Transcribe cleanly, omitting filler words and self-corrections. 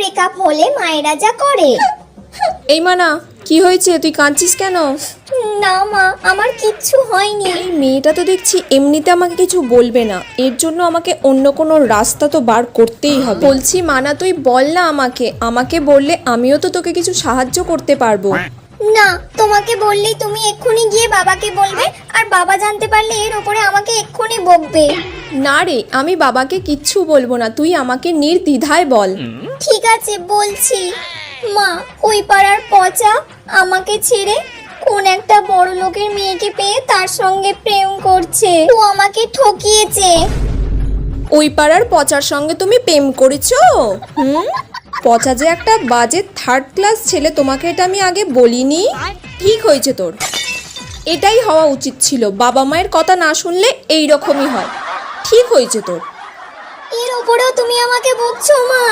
Breakup হলে মায়েরা যা করে। এই মানা, কি হয়েছে? তুই কাঁদছিস কেন? না মা, আমার কিচ্ছু হয়নি। এই মেয়েটা তো দেখছি এমনিতে আমাকে কিছু বলবে না, এর জন্য আমাকে অন্য কোনো রাস্তা তো বার করতেই হবে। বলছি মানা, তুই বল না আমাকে, আমাকে বললে আমিও তো তোকে কিছু সাহায্য করতে পারবো। না, তোমাকে বললেই তুমি এক্ষুনি গিয়ে বাবাকে বলবে, আর বাবা জানতে পারলে এর ওপরে আমাকে এক্ষুনি বকবে। না রে, আমি বাবাকে কিচ্ছু বলবো না, তুই আমাকে নির্দ্বিধায় বল। ঠিক আছে, বলছি। মা, ওই পাড়ার পচা আমাকে ছেড়ে কোন একটা বড় লোকের মেয়েকে পেয়ে তার সঙ্গে প্রেম করছে। ও আমাকে ঠকিয়েছে। ওই পাড়ার পচার সঙ্গে তুমি প্রেম করেছো? পচা যে একটা বাজে থার্ড ক্লাস ছেলে, তোমাকে এটা আমি আগে বলিনি। ঠিক হয়েছে তোর, এটাই হওয়া উচিত ছিল। বাবা মায়ের কথা না শুনলে এই রকমই হয়। ঠিক হয়েছে তোর। এর ওপরেও তুমি আমাকে বকছো মা?